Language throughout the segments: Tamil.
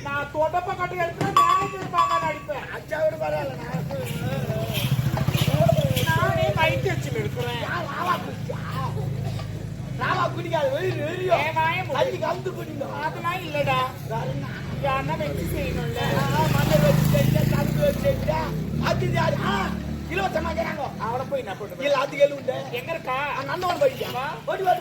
நான் தொடப்ப கட்டி எடுத்து மேனேஜர் பாக்க நடிப்பேன். அச்சாவோட பரவாயில்ல. நானே மைட் வச்சு இருக்கிறேன். ராவா குடிக்காது கந்து குடிக்கும். அதெல்லாம் இல்லடா. யாருன்னா வச்சு செய்யணும்ல. மண்ணை வச்சு செஞ்சா கந்து வச்சு செஞ்சா அது இலவசமா கேட்காங்க. அவளை போய் என்ன பண்ணுவேன்? இல்ல அது எழுவுண்டு எங்க இருக்கா? நந்தவன் போயிட்டியா? ஓடி ஓடி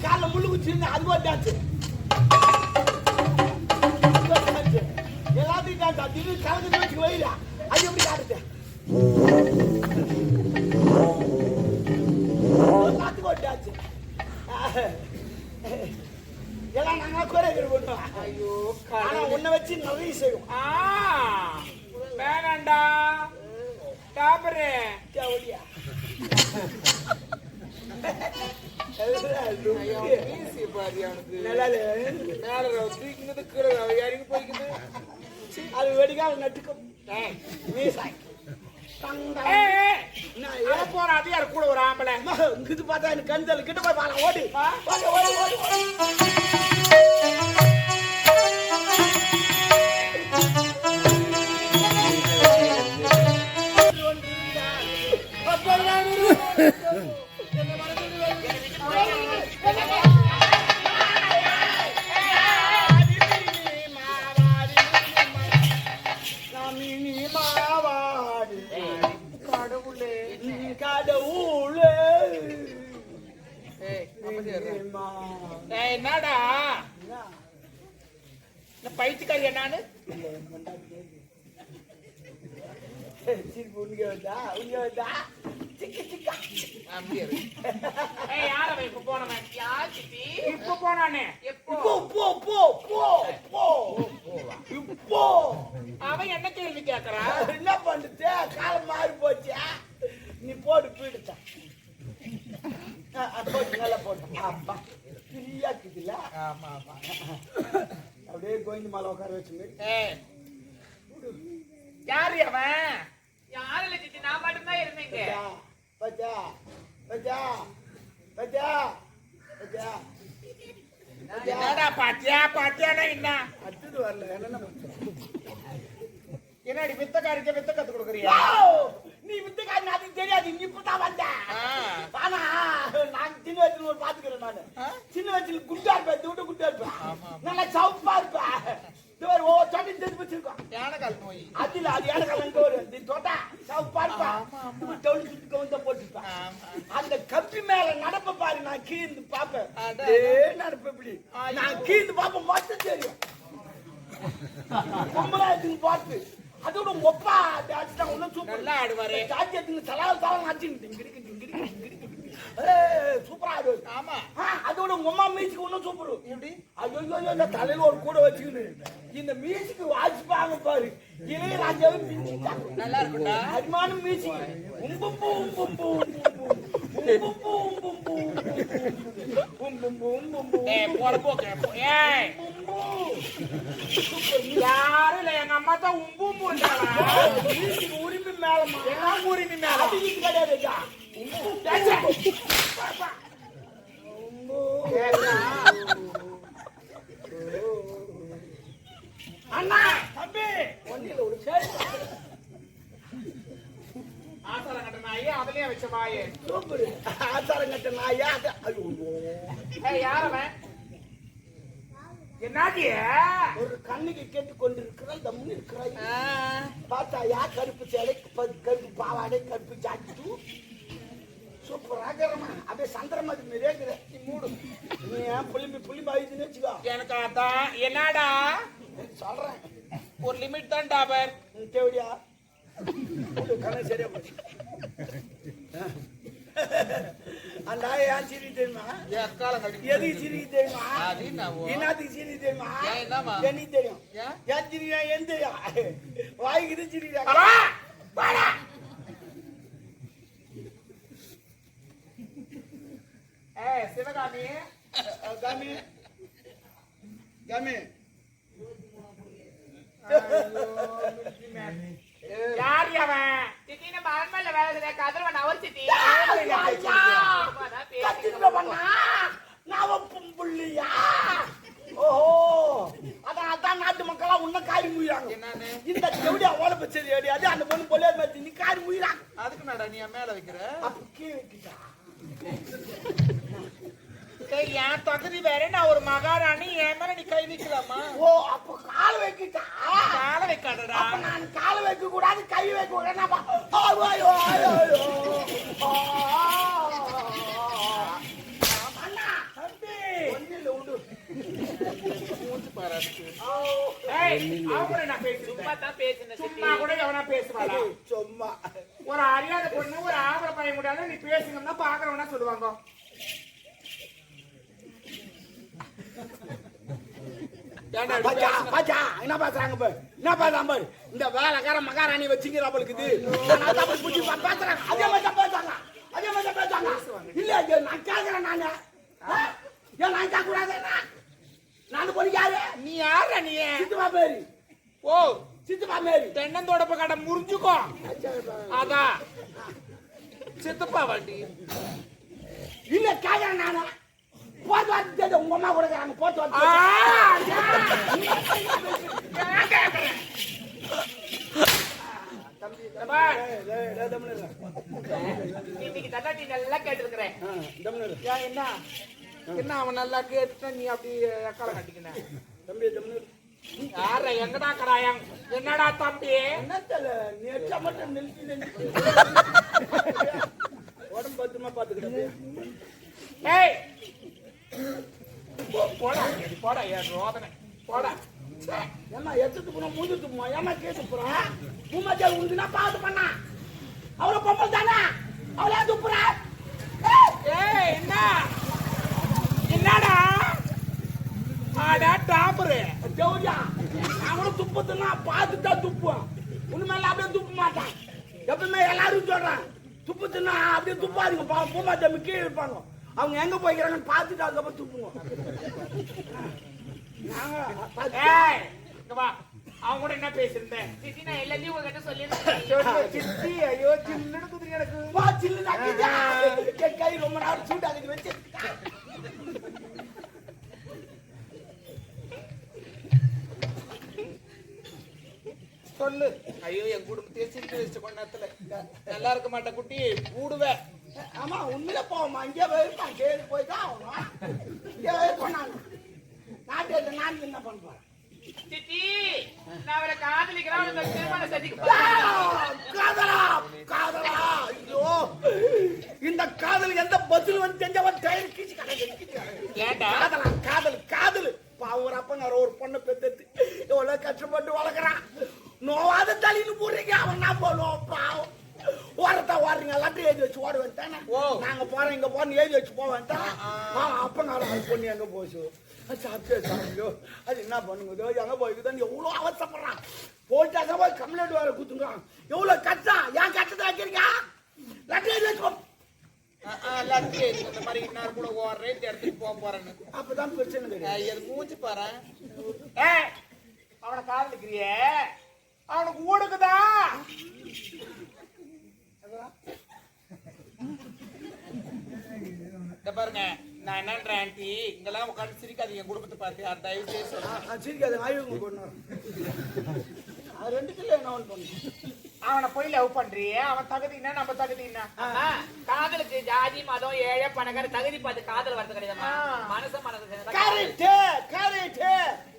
கால முள்ளு குச்சி அது ஒரு டான்ஸ். எல்லாத்தையும் டான்ஸ் திடீர்னு கலந்து வச்சு வைடா. அது எப்படி காட்டுது? எல்லாத்துக்கும் ஒரு டான்ஸ். எல்லாம் நாங்க கோரியோகிராஃபி பண்ணுவோம். ஐயோ ஆனா உன்னை வச்சு நிறைய செய்வோம். வேணாண்டா டாபரே கேவடியா. அது வெடிக்கால நட்டுக்கும் போற அதிகார கூட ஒரு ஆம்பளை இது பார்த்தா எனக்கு கந்தல் கிட்ட போய் பாருங்க. ஓடி என்னடா பைத்தியக்காரி என்னான்னு இப்ப போனானே அவன் என்ன கேள்வி கேட்கறான்? என்ன பண்ணுது? காலம் மாறி போச்சு. நீ போட்டு போயிடுச்சா போட்டு நல்லா போட்டு அப்பா ஃப்ரீயா இருக்குதுல்ல. ஆமா ஆமா அப்படியே கோவிந்த மாலை உட்கார வச்சுங்க. யாரு அவன்? யாரு லட்சத்தி? நான் மட்டும்தான் இருந்தேங்க. பச்சா பச்சா பச்சா பச்சா என்னடா பாத்தியா பாத்தியானா என்ன அடுத்தது வரல. என்னடி வித்தக்காரிக்க வித்த கத்து கொடுக்குறியா? நீ வித்தக்காரி அதுக்கு தெரியாது. நீ இப்பதான் வந்த. ஆனா நான் சின்ன வயசுல ஒரு பாத்துக்கிறேன். நானு சின்ன வயசுல குட்டா இருப்பேன். தூட்ட குட்டா இருப்பேன். நல்லா சவுப்பா இருப்பேன். ஓ சொட்டி தெரிஞ்சு வச்சிருக்கோம். யானைக்கால் நோய் அதுல அது யானைக்கால் ஒரு தோட்டா சவுப்பா இருப்பேன். டவுன் சுத்தி கவுந்த போட்டுருப்பேன். அந்த கப்பி மேல நடப்ப பாரு. நான் கீழ்ந்து பாப்பேன். நடப்ப இப்படி நான் கீழ்ந்து பாப்பேன். மட்டும் தெரியும் பொம்பளை பார்த்து அதோட ஒப்பா அடிச்சுட்டா ஒன்னும் சூப்பர் ஆடுவாரு. சாத்தியத்துக்கு தலால் தாளம் அடிச்சு சூப்பரா ஆடுவாரு. ஆமா அதோட உங்க அம்மா மியூசிக் ஒன்னும் சூப்பர். எப்படி? ஐயோ இந்த தலையில ஒரு கூட வச்சுக்கின்னு இந்த மியூசிக் வாசிப்பாங்க பாரு. இளையராஜாவே நல்லா இருக்கும்டா. அருமான மியூசிக். யாரும் இல்ல எங்க அம்மா தான் உரிமை மேலமா எல்லாம் உரிமை மேல கிடையாது. அண்ணா தம்பி ஒன்னில ஒரு சேரி ஆசாரம் கட்ட நாயே அதுலயே வச்ச வாயே சூப்பர். ஆசாரம் கட்ட நாயா யாரவன்? என்னாடிய ஒரு அன்னைக்கு கேட்டுக் கொண்டிருக்கிறாய் தம்முன்னு இருக்கிறாய். பார்த்தாயா கருப்பு சேலை கருப்பு பாவாடை கருப்பு ஜாக்கெட்டு சூப்பராக அப்படியே சந்திரமதி நிறைய நீ மூடு. நீ ஏன் புள்ளி ஆயிடுச்சுன்னு வச்சுக்கோ. எனக்கு அதான் என்னடா சொல்றேன், ஒரு லிமிட் தான் டாபர். தேவையா கணக்கு சரியா போச்சு. அந்த ஏன் சிரி தெரியுமா? எதுக்கு சிரி தெரியுமா? என்னத்துக்கு சிரி தெரியுமா? எனக்கு தெரியும். ஏன் சிரியா? ஏன் தெரியும்? வாய்க்குது சிரியா? சிவகாமி காமி காமி யார் அவன்? சித்தி நம்ம அரண்மனையில வேலை செய்ய கதிரவன் அவர் சித்தி. புள்ளியா? ஓஹோ, அதான் நாட்டு மக்களா உன்ன காரி முயிறாங்க. இந்த செவடி அவ்வளோ பச்சது அது அந்த பொண்ணு பொல்ல மாதிரி நீ காரி முயிறாங்க. அதுக்கு மேடம் நீ மேல வைக்கிற அப்ப கீழே வைக்கிட்டா என் தகுதி வேற. நான் ஒரு மகாராணி, என் மேல நீ கை வைக்கலாமா? ஓ, அப்ப கால வைக்கிட்டா? கால வைக்காதடா. நான் கால வைக்க கூடாது, கை வைக்க கூடாது. சும்மா ஒரு அறியாத பொண்ணு ஒரு ஆபர பையன் கூட நீ பேசுங்கன்னா பாக்குறவனா சொல்லுவாங்க. என்ன பேசுறாங்க பாரு, என்ன பேசுறாங்க பாரு. இந்த வேலைக்கார மகாராணி வச்சுங்கிற அவளுக்கு பேசுறாங்க. அதே மாதிரி தான் பேசுறாங்க, அதே மாதிரி தான் பேசுறாங்க. இல்ல நான் கேட்கிறேன். நானு ஏன் நான் கேட்க கூடாது? நான் பொண்ணு யாரு? நீ யார? நீ சித்துமா பேரு. ஓ, சித்துமா மேரி. தென்னந்தோடப்ப கடை முறிஞ்சுக்கோ. அதான் சித்தப்பா வண்டி. இல்ல கேட்கிறேன் நானு. போட்டு வந்து உங்க அம்மா கொடுக்குறாங்க. போட்டு வந்து இன்னைக்கு தட்டாட்டி நல்லா கேட்டுருக்கிறேன். என்ன என்ன அவன் நல்லா கேட்டு நீ அப்படி எக்கால கட்டிக்கின தம்பி தமிழ் யார எங்கடா கடாயம்? என்னடா தம்பி? என்ன தெரியல, நீ எச்சா மட்டும் நிறுத்தி உடம்பு பத்திரமா பாத்துக்கிட்டே. ஏய் போடா போடா, ஏன் ரோதனை போடா. ஏமா எச்சத்து போனா மூஞ்சி துப்புமா? ஏமா கேட்டு போறா? பூமாச்சால் உண்டுனா பாத்து பண்ணா. அவளை பொம்பல் தானே, அவளே துப்புறா. ஏய் என்ன என்னடா ஆடா டாப்பரு தேவடியா? அவனும் துப்பத்துனா பார்த்துட்டா துப்புவான். உண்மையில அப்படியே துப்ப மாட்டான். எப்பவுமே எல்லாரும் சொல்றான் துப்புத்துனா அப்படியே துப்பாதீங்க. பூமாச்சாமி கீழே இருப்பாங்க. அவங்க எங்க போய்க்கிறாங்கன்னு பார்த்துட்டு அதுக்கப்புறம் துப்புவோம். அவங்க கூட என்ன பேசிருந்தேன்? சித்தி நான் எல்லாத்தையும் உங்ககிட்ட சொல்லியிருந்தேன். சித்தி ஐயோ சில்லுன்னு குதிரை எனக்கு கை ரொம்ப நேரம் சூட்டு அதுக்கு வச்சு சொல்லு. ஐயோ என் குடும்பத்தையே சிரிக்க வச்சு கொண்ட நேரத்துல நல்லா இருக்க மாட்டேன் குட்டி கூடுவேன். ஆமா உண்மையில போவோமா? இங்கே போயிருப்பான். கேள்வி போய் தான் ஆகணும். இங்கே போனாங்க நாட்டு நான் என்ன பண்ணுறேன்? சித்தி நான் அவரை காதலிக்கிறேன். திருமண சதிக்கு காதலா காதலா? ஐயோ, இந்த காதல் எந்த பதில் வந்து தெரிஞ்சவன் டயர் கீச்சு ஏண்டா காதலா? காதல் காதல் பாவம். ஒரு அப்பங்க ஒரு பொண்ணை பெத்து எவ்வளவு கஷ்டப்பட்டு வளர்க்குறான். நோவாத தள்ளின்னு போடுறீங்க. அவன் என்ன பண்ணுவோம்? பாவம் ஓரத்தா ஓடுறீங்க. எல்லாத்தையும் எழுதி வச்சு ஓட வேண்டானே. நாங்க போறோம் இங்க போறோம் எழுதி வச்சு போக வேண்டாம். அப்ப நான் அது பொண்ணு எங்க போச்சு சாப்பிட்டே சாப்பியோ அது என்ன பண்ணுங்க எங்க போய்க்குதான் எவ்வளோ அவசரப்படுறான். போயிட்டாங்க போய் கம்ப்ளைண்ட் வேற குத்துங்கிறான். எவ்வளவு கஷ்டம். ஏன் கஷ்டத்தை வைக்கிறீங்க? லட்டி எழுதி வச்சு இந்த மாதிரி இன்னார் கூட ஓடுறேன் இடத்துக்கு போக போறேன்னு அப்பதான் பிரச்சனை கிடையாது. மூச்சு பாரு. அவனை காதலிக்கிறிய அவனுக்கு ஊடுக்குதான். பாருங்க நான் என்னன்றேன் ஆண்டி, இங்கெல்லாம் உட்காந்து சிரிக்காதீங்க. குடும்பத்தை பார்த்து அந்த தயவு செய்து சொல்றேன். சிரிக்காது. ஆய்வு கொண்டு ரெண்டு கிலோ என்ன பண்ணு. அவனை போய் லவ் பண்றியே, அவன் தகுதினா நம்ம தகுதினா? காதலுக்கு ஜாதி மதம் ஏழை பணக்கார தகுதி பார்த்து காதல் வரது கிடையாது. மனசு மனசு கரெக்ட் கரெக்ட்.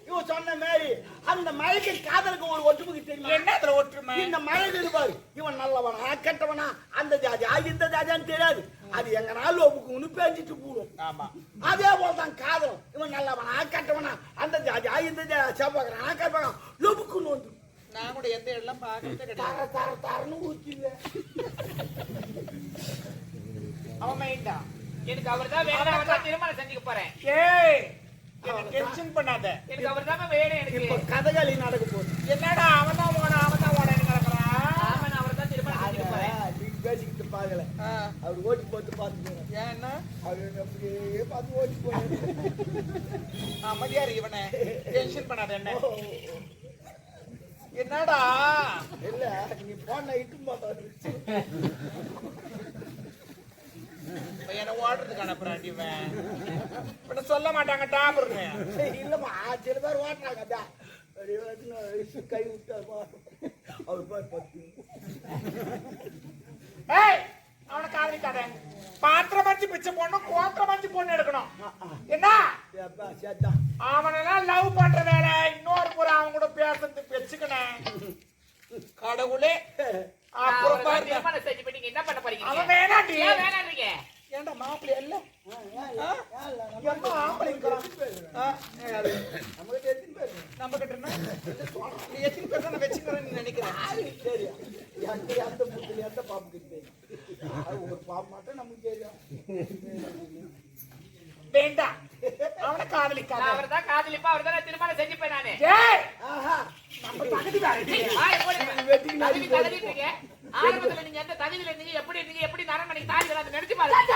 இவன் சொன்ன மாதிரி அந்த மழைக்கு காதலுக்கு ஒரு ஒற்றுமைக்கு தெரியும். என்ன அதுல ஒற்றுமை? இந்த மழை இருப்பாரு இவன் நல்லவனா கெட்டவனா அந்த ஜாதியா இந்த ஜாதியான்னு தெரியாது. அது எங்க நாள் ஒப்புக்கு பேஞ்சிட்டு போடும். ஆமா, அதே போலதான் காதலும் இவன் நல்லவனா கெட்டவனா அந்த ஜாதியா இந்த செவ்வாய்க்கிறானா கெட்டவனா லொபுக்குன்னு வந்து நான் கூட எந்த இடம் பாக்கிறதே தர கிடையாது. தர தரன்னு ஊத்தில அவன் மைண்டா எனக்கு அவர்தான் வேணும், அவர்தான் திருமணம் செஞ்சுக்க போறேன். ஏய் என்ன டென்ஷன் பண்ணாத. எனக்கு அவர்தான் வேணும். எனக்கு இப்ப கதகளி நடக்க போகுது. என்னடா அவன் தான் ஓடன்னு கிடக்குறான். ஆமா, நான் அவர்தான் திருமணம் செஞ்சுக்க போறேன். நீங்க பேசிக்கிட்டு பாக்கல அவர் ஓட்டி போட்டு பாத்துக்கோ. ஏன் என்ன அவர் அப்படியே பார்த்து ஓட்டி போறாரு. அமைதியாரு இவனை டென்ஷன் பண்ணாத. என்ன என்னடா இல்ல நீ போன இட்டு போட்டாரு என்ன ஓடுறதுக்கு அனுப்புறான் இவன். இப்ப சொல்ல மாட்டாங்க டாபர்னு. இல்லம்மா சில பேர் ஓட்டுறாங்க அதான் கை விட்டாருமா அவர் பாரு பத்து. ஏய் அவனை காதலிக்காத. பாத்திரம் மஞ்சு பிச்சை போடணும், கோத்திரம் மஞ்சு பொண்ணு எடுக்கணும். என்ன சேத்தா அவனெல்லாம் லவ் பண்ற வேலை இன்னொரு முறை அவன் கூட பேசுறதுக்கு வச்சுக்கணும். கடவுளே அப்புறம் பாருங்க. திருமணம் செஞ்சு போய் நீங்க என்ன பண்ண போறீங்க? அவன் வேணாண்டி. ஏன் வேணான்றீங்க? ஏன்டா மாப்பிள்ளை இல்ல நம்ம கிட்ட நீ எத்தனை பேர் தான் வச்சுக்கிறேன்னு நினைக்கிறேன். சரி எந்த முத்துல எந்த பாம்பு கிட்ட ஒரு பாம்பு மட்டும் நமக்கு தெரியும். வேண்டாம் அவனை காதலிக்காத. அவர்தான் காதலிப்பா, அவர்தான் திருமணம் செஞ்சுப்பேன் நானு. ஏய் ஆஹா நம்ம தகுதி வேற. தகுதி தகுதிட்டீங்க. ஆரம்பத்துல நீங்க எந்த தகுதியில இருந்தீங்க, எப்படி இருந்தீங்க, எப்படி நரமணிக்கு தாலி அதை நினைச்சு பாருங்க.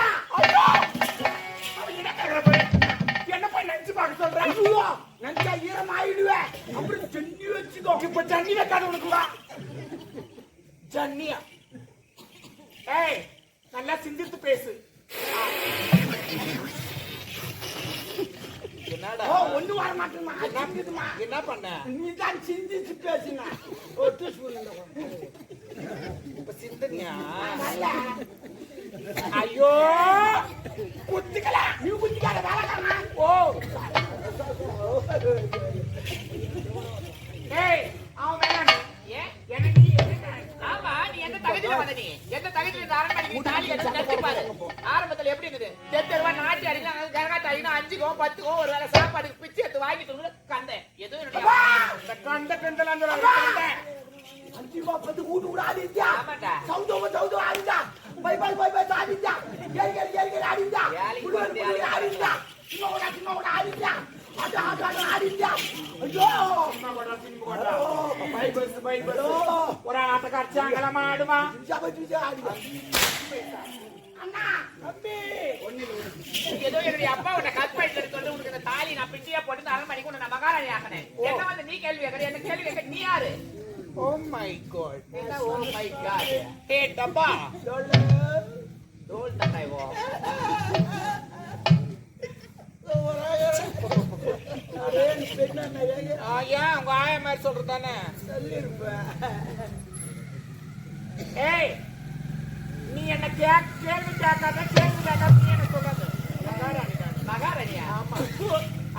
என்ன போய் நினைச்சு பார்க்க சொல்றேன். நினைச்சா ஈரம் ஆயிடுவேன். அப்புறம் சென்னி வச்சுக்கோ. இப்ப தண்ணி வைக்காத உனக்குவா ஜன்னியா. ஏய் நல்லா சிந்தித்து பேசு. என்னடா ஒண்ணு வர மாட்டேமா. என்ன பண்ண? நீ தான் சிந்திச்சு பேசினா ஒட்டு சூழ்நிலை இப்ப சிந்தனியா? ஐயோ குத்திக்கல. நீ குத்திக்காத வேலைக்காரனா. ஓ ஏய் அவன் வேணாம். ஏன்? எனக்கு நீ என்ன? ஆமா, நீ எந்த தகுதியில வந்த? நீ எந்த தகுதியில இந்த அரண்மனைக்கு தாலி கட்டி நினைச்சு பாரு. ஆரம்பத்துல எப்படி இருந்தது? தெருவா நாட்டி அடிக்கலாம், கரகாட்ட அடிக்கலாம், 5கோ 10கோ ஒரு வேளை சாப்பாடுக்கு பிச்சை எடுத்து வாங்கிட்டு கண்டேன். எதுவும் என்னுடைய கண்ட கண்டல 5 ரூபா 10 கூட்டு கூட ஆடிச்சா. ஆமாண்டா. சவுதோ ஆடிச்சா. பை ஆடிச்சா. ஏறி ஆடிச்சா. புடி ஆடிச்சா. சின்ன ஆடிச்சா. ஆட ஆடிச்சா. ஐயோ ஒரு ஆட்டக்காரச்சாங்கள மாடுமா. அண்ணா தம்பி ஏதோ என்னுடைய அப்பா உன்னை கற்பழித்து சொல்லி உனக்கு இந்த தாலி நான் பிச்சையா போட்டு இந்த அரண்மனைக்கு உன்னை நான் மகாராணி ஆக்கினேன். என்ன வந்து நீ கேள்வி கேட்கற? என்ன கேள்வி கேட்க நீ யாரு? Oh my god. என்ன ஓ மை காட்? ஹே டப்பா தோல் தட்டாய் வா. ஏன் உங்க ஆய மாதிரி சொல்றதானே? ஏய் நீ என்ன கேள்வி கேட்காத நீ என்ன சொல்றது? மகாராணியா? ஆமா.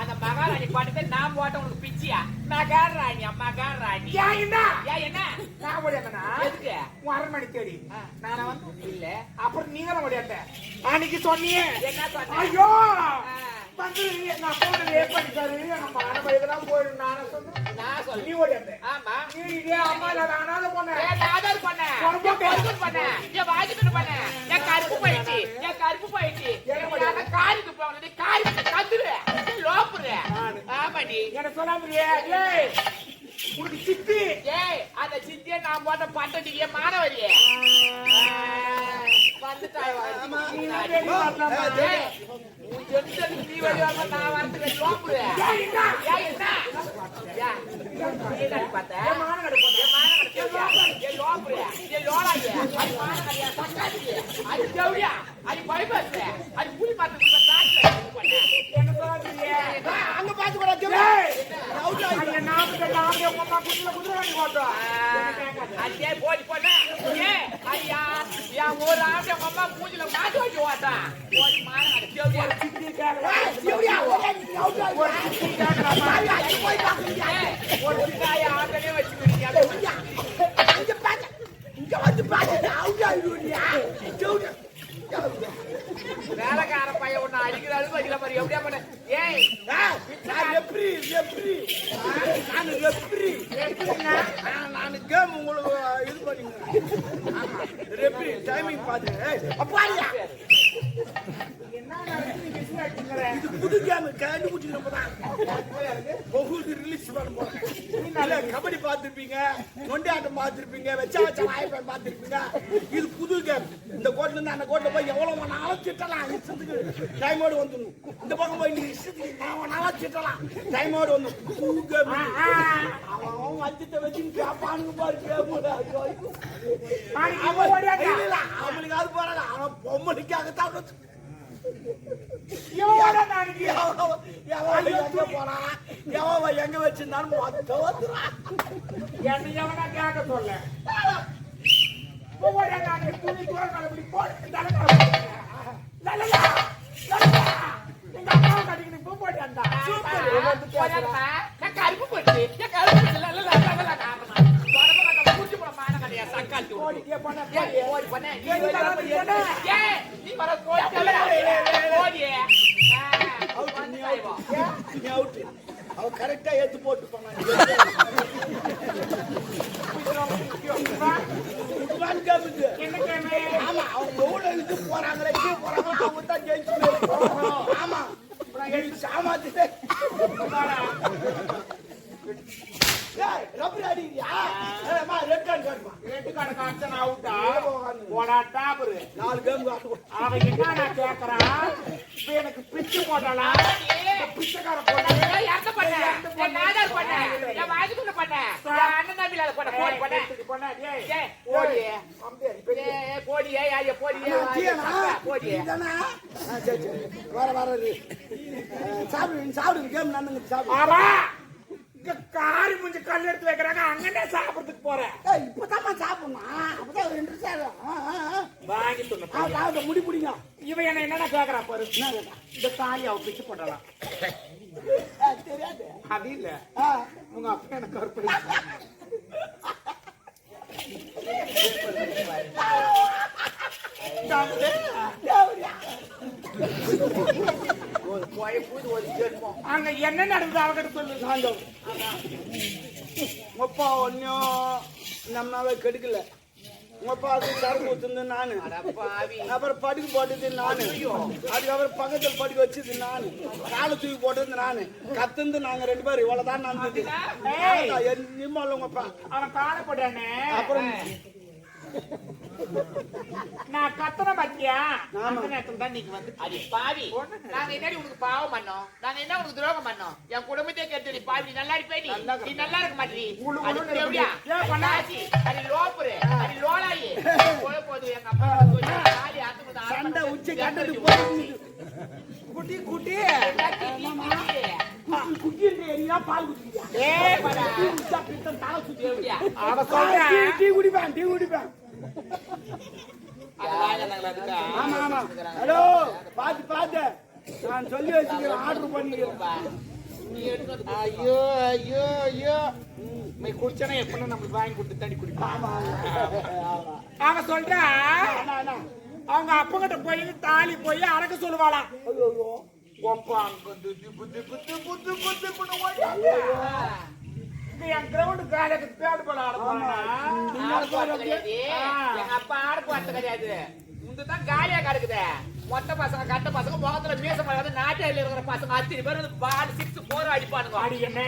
அந்த மகாராணி பாட்டு நான் போட்ட உனக்கு பிச்சியா? மகாராணியா? மகாராணி ஏன் என்ன? ஏன் என்ன? நான் ஓடியாந்தனா? எதுக்கு? உன் அரண்மனை தேடி நானா வந்து இல்ல அப்புறம் நீங்க ஓடியாந்த அன்னைக்கு சொன்னியே. என்ன சொன்ன? ஐயோ வந்து எங்க அப்பா ரேப் பண்ணிட்டாரு. நம்ம அரண்மனைக்கு போயிடும் நானே சொன்னேன். நான் சொல்ல நீ ஓடியாந்த. ஆமா. நீ இதே அம்மா இல்ல நானாத போனேன். நான் பண்ணேன். என் வாங்கிட்டு பண்ணேன். என் கருப்பு போயிடுச்சு. என் காரிக்கு போனது காரிக்கு கத்துரு லோப்புரு. ஆமாடி. என்ன சொல்லாமறியே? ஏய் உனக்கு சித்தி. ஏய் அந்த சித்தியை நான் போட்ட பட்டடி என் மாணவரியே வந்துட்டாய். நீ வழியாக நான் வரதுக்கு லோப்புரு. என்ன பார்த்த? என் மானங்கடை போட்டேன். என் லோப்புரு. என் லோடாது. அது மானங்கடியா சக்காது. அது ஜவுடியா. அது பைபஸ். அது புலி பார்த்து என்ன சொல்லாமறியே? அங்க பாத்து கூட ஏய் நாம உங்க அம்மா குதிரை வாங்கி போட்டோம். அடியே போடி போனா ஏ ஐயா யா ஒரு ஆம்பளை அம்மா மூஞ்சில மாட்டு வச்சு வாடா போடி மாற தேவடியா சித்தி கேக்குறா தேவடியா நீ அவுட் ஆ ஒரு சித்தி கேக்குறாமா அடி போய் பாக்குறியா ஒரு சித்தாய ஆட்டனே வச்சுக்கிறியா இங்க வந்து பாத்து அவுட் ஆயிடுவியா தேவடியா வேலைக்கார பையன் ஒண்ணு அடிக்கிறாரு வடில மாதிரி எப்படியா பண்ண ஏய் நான் ரெப்ரி நான் கேம் உங்களுக்கு இது பண்ணீங்க ரெப்ரி டைமிங் பாத்து அப்பாடியா இது புது கேம் கண்டுபிடிச்சு நம்ம தான் உங்களுக்கு ரிலீஸ் பண்ண போறேன் கபடி பார்த்துருப்பீங்க நொண்டி ஆட்டம் பார்த்துருப்பீங்க வச்ச வாய்ப்பேன் பார்த்துருப்பீங்க இது புது கேம் இந்த கோட்ல இருந்து அந்த கோட்ல போய் எவ்வளவு நாளும் திட்டலாம் இஷ்டத்துக்கு டைமோடு வந்துடும் இந்த பக்கம் போய் நீ இஷ்டத்துக்கு நாளும் திட்டலாம் டைமோடு வந்து புது கேம் அவன் வஞ்சத்தை வச்சு பாப்பானுங்க பாரு கேம் அவனுக்கு அது போறாங்க அவன் பொம்மனுக்காகத்தான் எங்க வச்சிருந்தாலும் எவனா கேட்க சொல்ல துணி தூரம் எங்க அம்மாவை கட்டிக்கிட்டு பூ போட்டாண்டா கருப்பு போட்டு முடிச்சு போட மான கடையா சக்காத்தி ஓடி பண்ண நீ வர அவ கரெக்டா ஏத்து போட்டு போனாங்க ஆமா அவங்க எவ்வளவு இது போறாங்களே அவங்க தான் ஜெயிச்சு ஆமா சாமாத்து ரப்பர் அடிக்கிறியா ரெட் கார்டு காட்டுமா ரெட் கார்டு காட்சன் அவுட்டா போடா டாபரு 4 கேம் அவன் என்ன நான் கேக்குறான் இப்ப எனக்கு பிச்சு போட்டாளா பிச்சைக்கார போட்டா யார்ட்ட பண்ண நாதார் பண்ண நான் வாங்கிட்டு பண்ண அண்ணன் தம்பில பண்ண ஏய் போடி போடி ஏய் போடி இதனா சரி வர சாப்பிடு கேம் நடந்துங்க சாப்பிடு ஆமா இங்க காரி முஞ்சி கல் எடுத்து வைக்கிறாங்க அங்கனே சாப்பிடுறதுக்கு போறேன் இப்பதான் சாப்பிடணும் அப்பதான் இன்ட்ரெஸ்ட் வாங்கி சொன்ன முடி பிடிங்க இவன் என்ன என்னடா கேக்குறா பாரு இந்த தாலி அவ பிச்சு போடலாம் தெரியாது அது இல்ல உங்க அப்பா எனக்கு கற்பனை அங்க என்ன நடந்தது அவகிட்ட சொல்லு சாந்தம் அப்பா ஒன்னும் நம்மளால கெடுக்கல உங்கப்பா அது சரக்கு ஊத்துந்து நானு அப்புறம் படுக்கு போட்டது நானு அதுக்கப்புறம் பக்கத்துல படுக்க வச்சது நானு காலை தூக்கி போட்டது நானு கத்துந்து நாங்க 2 பேரும் இவ்வளவுதான் நடந்தது நிம்மல்ல உங்கப்பா அவன் காலை போட்டானே அப்புறம் நான் கத்தன பத்தியா அந்த நேரத்துல தான் நீங்க வந்து அடி பாவி நாங்க என்னடி உனக்கு பாவம் பண்ணோம் நாங்க என்ன உனக்கு துரோகம் பண்ணோம் என் குடும்பத்தை கேட்டு பாவி நீ நல்லா இருப்பே நீ நல்லா இருக்க மாட்டீ அடி லோப்புரு அடி லோலாயி போது எங்க அப்பா காலி ஆத்துமது சண்டை உச்சி கட்டது போய் குட்டி குட்டி குட்டி ஏரியா பால் குடியா ஏய் படா பித்தம் தலை சுத்தி அவ சொல்றா டீ குடிப்பேன் ஆமா ஆமா ஹலோ பாத்து நான் சொல்லி வச்சுக்கிறேன் ஆர்டர் பண்ணிக்கிறேன் ஐயோ ஐயோ ஐயோ நீ குடிச்சனா எப்ப நமக்கு வாங்கி கொடுத்து தண்ணி குடிப்பான் அவன் சொல்றா அவங்க அப்பங்கிட்ட போய் தாலி போய் அடக்க சொல்லுவாளாம் ஒப்பா என் கிரவுண்ட் காலைக்கு தேடு போல எங்க அப்பா ஆடு போறது கிடையாது முந்தான் காலியா கிடக்குது மொத்த பசங்க கட்ட பசங்க முகத்துல மீச மாதிரி நாட்டில இருக்கிற பசங்க 10 பேர் வந்து பால் 6 4 அடிப்பானுங்க அடி என்ன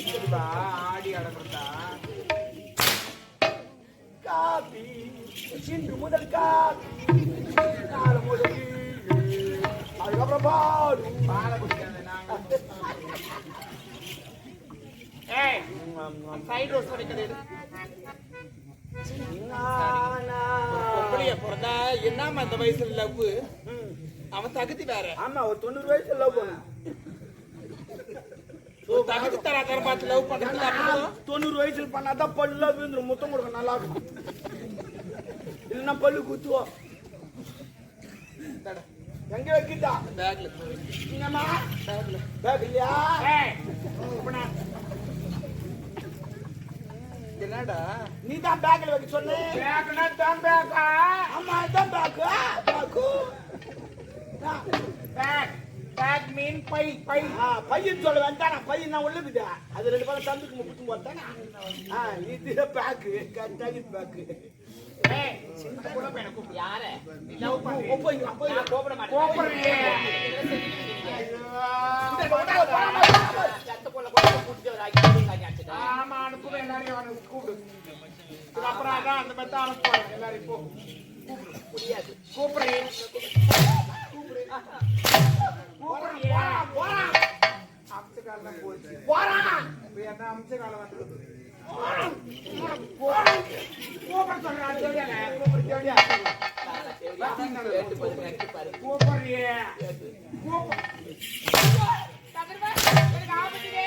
இதுவா, ஆடி அடங்குறதா காபி சிந்து முதல் காபி நாலு முதல் அதுக்கப்புறம் பாடு பாலை குடிக்காத நாங்க. ஏய், சைடு ரோஸ் வரைக்கிறது பொம்பளைய பிறந்தா என்னமா இந்த வயசுல லவ்? அவன் தகுதி வேற. ஆமா ஒரு 90 வயசுல லவ் பண்ண ஒரு தகுதி தர பார்த்து லவ் பண்றது அப்படிதான். 90 வயசுல பண்ணாதான் பல்ல விழுந்துரும், முத்தம் கொடுக்க நல்லா இருக்கும். இல்லைன்னா பல்லு குத்துவோம். எங்க வைக்கிட்டா பேக்ல என்னம்மா பேக் இல்லையா? ஏய், இப்பனா என்னடா நீ தான் பேக்ல வைக்க சொன்ன. பேக்னா தான் பேக்கா? ஆமா இதான் bag. Bag bag bag mean பை பை. பையன் சொல்ல வேண்டாம். பையன் நான் உள்ளுக்குதா அது 2 பேரும் தந்துக்கு முக்கிட்டு போட்டானா. இது பேக்கு கட்டாகி பேக்கு. ஏய், சின்ன கூட பையனை கூப்பிடு. யார நீ லவ் பண்ணு. நான் கோபப்பட மாட்டேன். கோபப்படுறியே. சத்த கொள்ள கொள்ள கூட்டிட்டு வர ஆகிட்டு ஆமா, அனுப்புவேன் எல்லாரையும். அவனை கூப்பிடு. அப்புறம் அதான் அந்த மாதிரி தான் அனுப்புவாங்க எல்லாரையும். போ முடியாது. கூப்பிடுறேன். கூப்பிடுறியா? அம்சக்காலம் போச்சு. இப்ப என்ன அம்சக்காலம் வந்துருது? கூப்பிட சொல்றான். தேவையான கூப்பிடு. தேவையா கேட்டு பாரு. கூப்பிடுறியே. கூப்பிடு. எனக்கு ஆபத்துதே.